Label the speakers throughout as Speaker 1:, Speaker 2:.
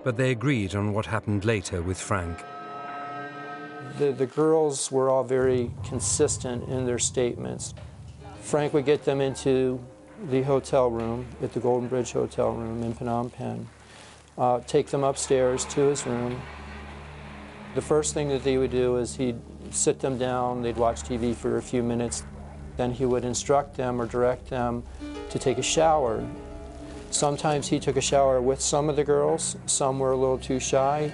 Speaker 1: but they agreed on what happened later with Frank.
Speaker 2: The girls were all very consistent in their statements. Frank would get them into the hotel room at the Golden Bridge Hotel room in Phnom Penh, take them upstairs to his room. The first thing that they would do is he'd sit them down, they'd watch TV for a few minutes, then he would instruct them or direct them to take a shower. Sometimes he took a shower with some of the girls, some were a little too shy.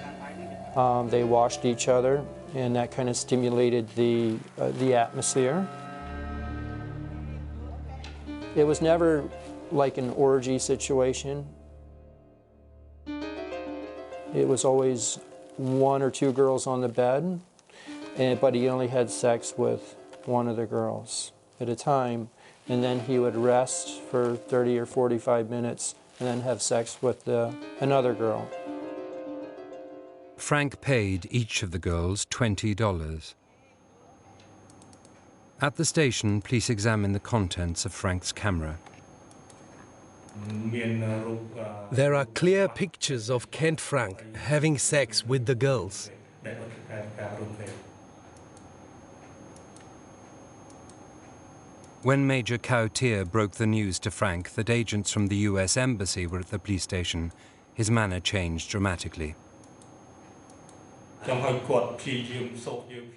Speaker 2: They washed each other, and that kind of stimulated the atmosphere. It was never like an orgy situation. It was always one or two girls on the bed, but he only had sex with one of the girls at a time, and then he would rest for 30 or 45 minutes and then have sex with another girl.
Speaker 1: Frank paid each of the girls $20. At the station, police examined the contents of Frank's camera.
Speaker 3: There are clear pictures of Kent Frank having sex with the girls.
Speaker 1: When Major Cowtier broke the news to Frank that agents from the US Embassy were at the police station, his manner changed dramatically.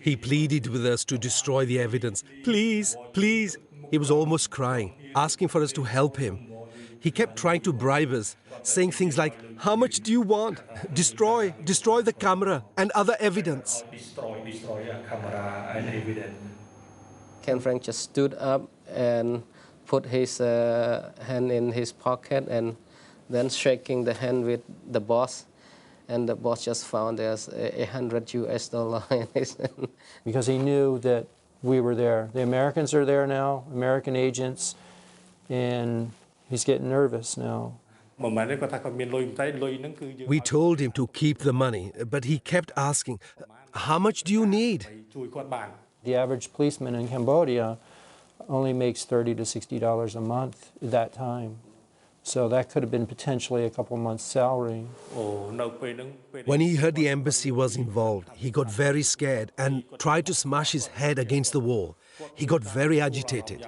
Speaker 3: He pleaded with us to destroy the evidence. Please, please. He was almost crying, asking for us to help him. He kept trying to bribe us, saying things like, "How much do you want? Destroy the camera and other evidence."
Speaker 4: Ken Frank just stood up and put his hand in his pocket and then shaking the hand with the boss. And the boss just found there's $100 in his hand.
Speaker 2: Because he knew that we were there. The Americans are there now, American agents, and he's getting nervous now.
Speaker 3: We told him to keep the money, but he kept asking, "How much do you need?"
Speaker 2: The average policeman in Cambodia only makes $30 to $60 a month at that time. So that could have been potentially a couple months' salary.
Speaker 3: When he heard the embassy was involved, he got very scared and tried to smash his head against the wall. He got very agitated.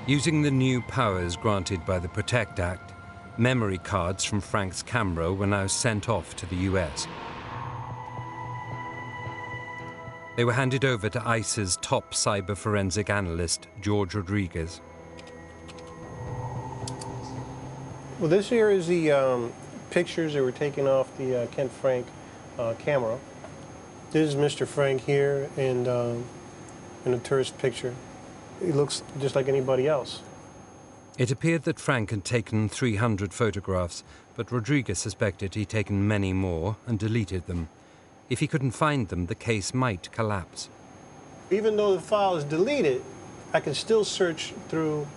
Speaker 1: Using the new powers granted by the Protect Act, memory cards from Frank's camera were now sent off to the US. They were handed over to ICE's top cyber forensic analyst, George Rodriguez.
Speaker 5: Well, this here is the pictures that were taken off the Kent Frank camera. This is Mr. Frank here in a tourist picture. He looks just like anybody else.
Speaker 1: It appeared that Frank had taken 300 photographs, but Rodriguez suspected he'd taken many more and deleted them. If he couldn't find them, the case might collapse.
Speaker 5: Even though the file is deleted, I can still search through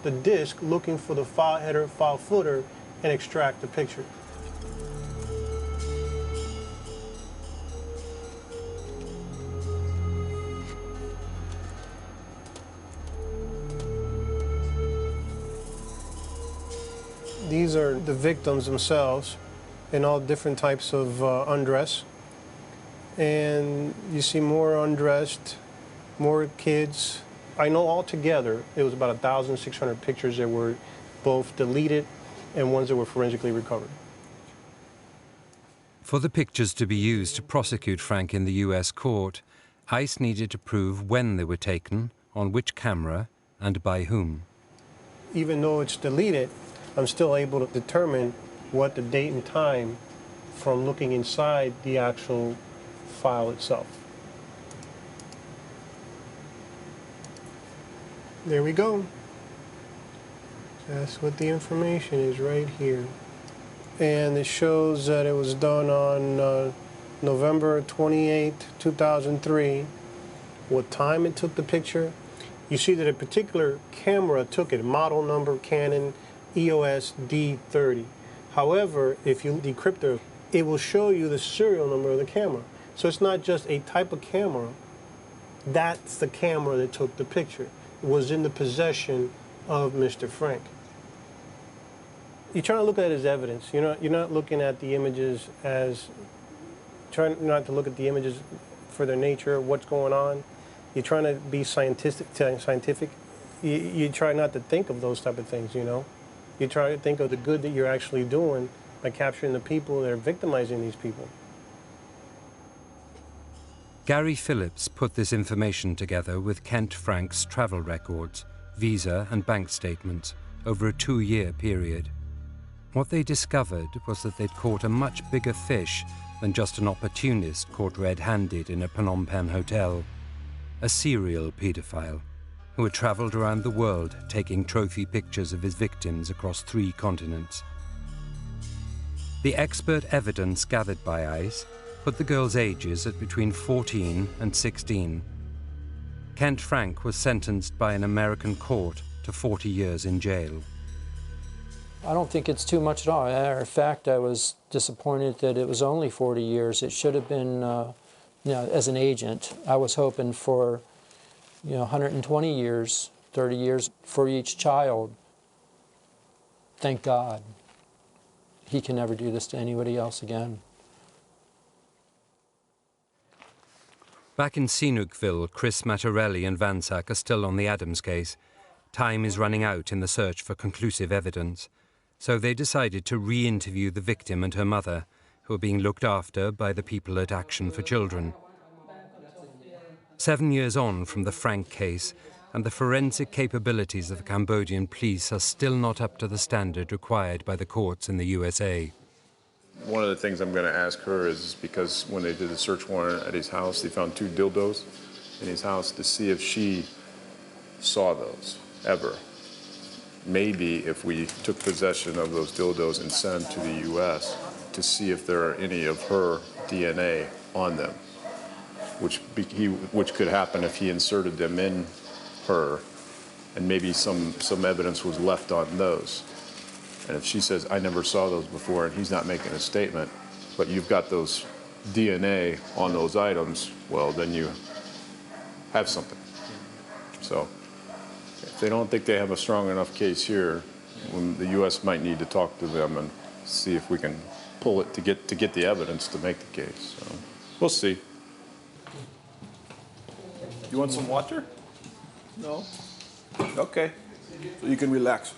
Speaker 5: the disk looking for the file header, file footer, and extract the picture. These are the victims themselves in all different types of undress. And you see more undressed, more kids. I know altogether it was about 1,600 pictures that were both deleted and ones that were forensically recovered.
Speaker 1: For the pictures to be used to prosecute Frank in the US court, ICE needed to prove when they were taken, on which camera, and by whom.
Speaker 5: Even though it's deleted, I'm still able to determine what the date and time from looking inside the actual file itself. There we go. That's what the information is right here. And it shows that it was done on November 28, 2003. What time it took the picture. You see that a particular camera took it, model number Canon EOS D30. However, if you decrypt it will show you the serial number of the camera. So it's not just a type of camera. That's the camera that took the picture. It was in the possession of Mr. Frank. you're trying to look at it as evidence. You're not looking at the images as, trying not to look at the images for their nature, what's going on. You're trying to be scientific. You try not to think of those type of things, You try to think of the good that you're actually doing by capturing the people that are victimizing these people.
Speaker 1: Gary Phillips put this information together with Kent Frank's travel records, visa and bank statements over a 2-year period. What they discovered was that they'd caught a much bigger fish than just an opportunist caught red-handed in a Phnom Penh hotel. A serial paedophile who had traveled around the world taking trophy pictures of his victims across 3 continents. The expert evidence gathered by ICE put the girls' ages at between 14 and 16. Kent Frank was sentenced by an American court to 40 years in jail.
Speaker 2: I don't think it's too much at all. As a matter of fact, I was disappointed that it was only 40 years. It should have been, as an agent, I was hoping for, 120 years, 30 years for each child. Thank God. He can never do this to anybody else again.
Speaker 1: Back in Sinukville, Chris Mattarelli and Vansack are still on the Adams case. Time is running out in the search for conclusive evidence. So they decided to re-interview the victim and her mother, who are being looked after by the people at Action for Children. 7 years on from the Frank case, and the forensic capabilities of the Cambodian police are still not up to the standard required by the courts in the USA.
Speaker 6: One of the things I'm going to ask her is because when they did the search warrant at his house, they found 2 dildos in his house, to see if she saw those ever. Maybe if we took possession of those dildos and sent them to the U.S. to see if there are any of her DNA on them, which could happen if he inserted them in her, and maybe some evidence was left on those. And if she says, I never saw those before, and he's not making a statement, but you've got those DNA on those items, well, then you have something. So if they don't think they have a strong enough case here, the U.S. might need to talk to them and see if we can pull it to get the evidence to make the case. So we'll see.
Speaker 7: You want some water? No? Okay. So you can relax.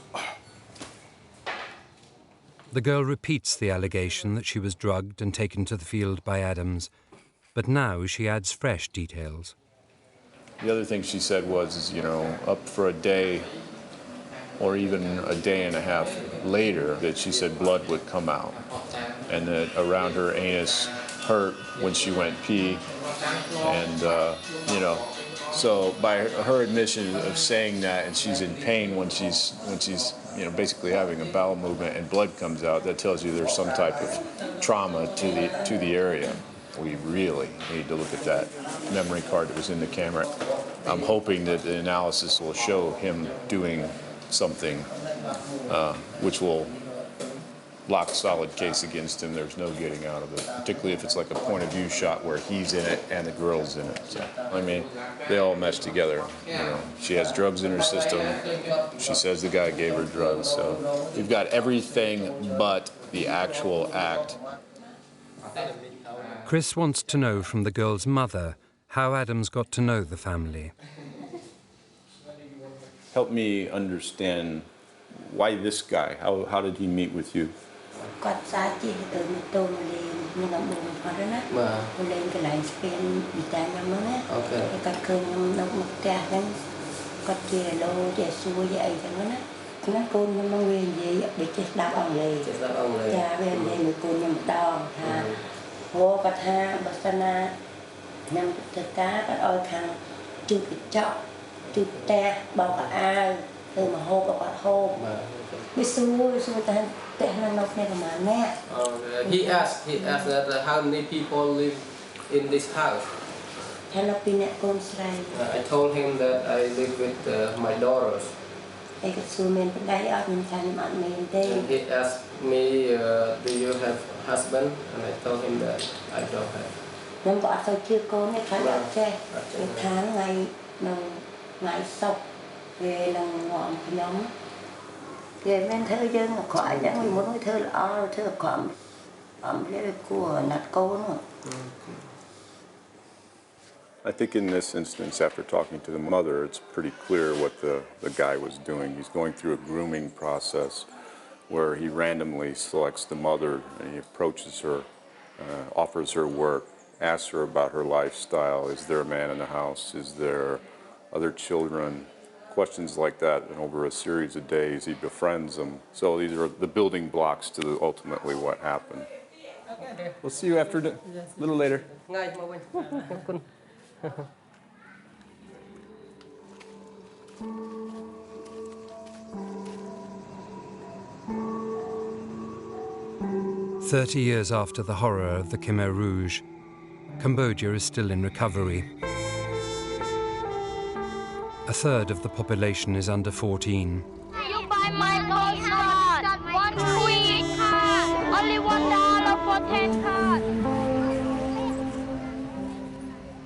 Speaker 1: The girl repeats the allegation that she was drugged and taken to the field by Adams, but now she adds fresh details.
Speaker 6: The other thing she said was, up for a day or even a day and a half later, that she said blood would come out, and that around her anus hurt when she went pee, and so by her admission of saying that, and she's in pain when she's basically having a bowel movement and blood comes out, that tells you there's some type of trauma to the area. We really need to look at that memory card that was in the camera. I'm hoping that the analysis will show him doing something which will lock solid case against him. There's no getting out of it, particularly if it's like a point of view shot where he's in it and the girl's in it. So, they all mesh together. She has drugs in her system. She says the guy gave her drugs. So we've got everything but the actual act.
Speaker 1: Chris wants to know from the girl's mother how Adams got to know the family.
Speaker 6: Help me understand why this guy. How did he meet with you?
Speaker 4: He asked that how many people live in this house. I told him that I live with my daughters. And he asked me, do you have husband? And I told him that I don't have.
Speaker 8: Vậy men thơ dân là khỏi chẳng mình muốn nói thơ là thơ khoảng cái của nát câu nữa.
Speaker 6: I think in this instance, after talking to the mother, it's pretty clear what the guy was doing. He's going through a grooming process where he randomly selects the mother and he approaches her, offers her work, asks her about her lifestyle. Is there a man in the house? Is there other children? Questions like that. And over a series of days, he befriends them. So these are the building blocks to ultimately what happened.
Speaker 7: We'll see you after a little later.
Speaker 1: 30 years after the horror of the Khmer Rouge, Cambodia is still in recovery. A third of the population is under 14.
Speaker 9: You buy my postcard, one sweet card, only $1 for 10 cards.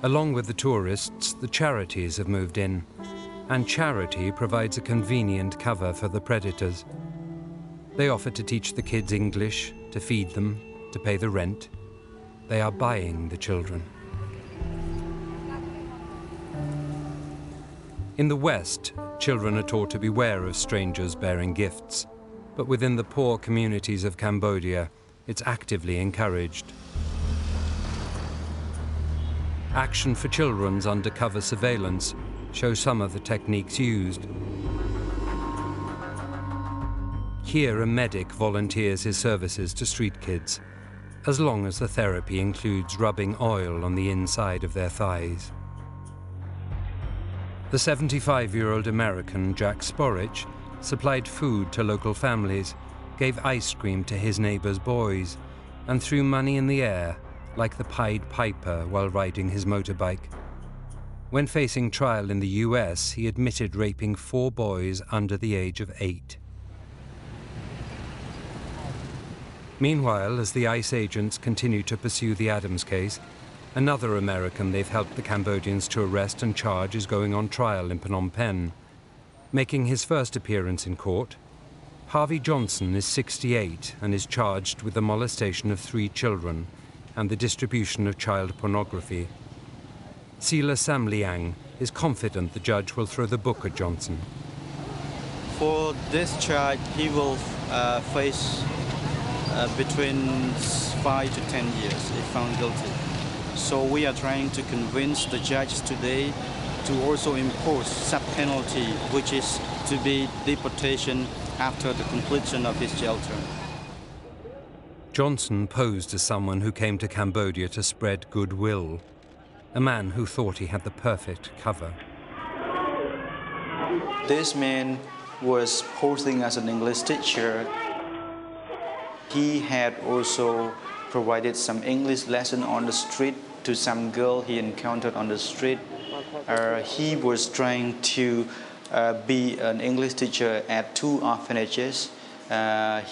Speaker 1: Along with the tourists, the charities have moved in, and charity provides a convenient cover for the predators. They offer to teach the kids English, to feed them, to pay the rent. They are buying the children. In the West, children are taught to beware of strangers bearing gifts, but within the poor communities of Cambodia, it's actively encouraged. Action for Children's undercover surveillance shows some of the techniques used. Here, a medic volunteers his services to street kids, as long as the therapy includes rubbing oil on the inside of their thighs. The 75-year-old American Jack Sporich supplied food to local families, gave ice cream to his neighbors' boys, and threw money in the air like the Pied Piper while riding his motorbike. When facing trial in the US, he admitted raping 4 boys under the age of 8. Meanwhile, as the ICE agents continue to pursue the Adams case, another American they've helped the Cambodians to arrest and charge is going on trial in Phnom Penh. Making his first appearance in court, Harvey Johnson is 68 and is charged with the molestation of 3 children and the distribution of child pornography. Sila Samliang is confident the judge will throw the book at Johnson.
Speaker 10: For this charge, he will face between 5 to 10 years if found guilty. So we are trying to convince the judge today to also impose sub-penalty, which is to be deportation after the completion of his jail term.
Speaker 1: Johnson posed as someone who came to Cambodia to spread goodwill, a man who thought he had the perfect cover.
Speaker 10: This man was posing as an English teacher. He had also provided some English lesson on the street to some girl he encountered on the street. He was trying to be an English teacher at 2 orphanages.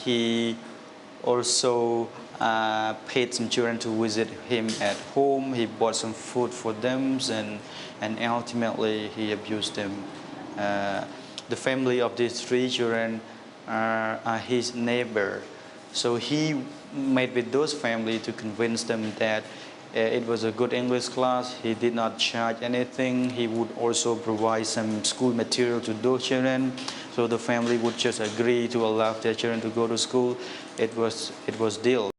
Speaker 10: He also paid some children to visit him at home. He bought some food for them, and ultimately he abused them. The family of these 3 children are his neighbor. So he met with those families to convince them that it was a good English class. He did not charge anything. He would also provide some school material to those children. So the family would just agree to allow their children to go to school. It was deal.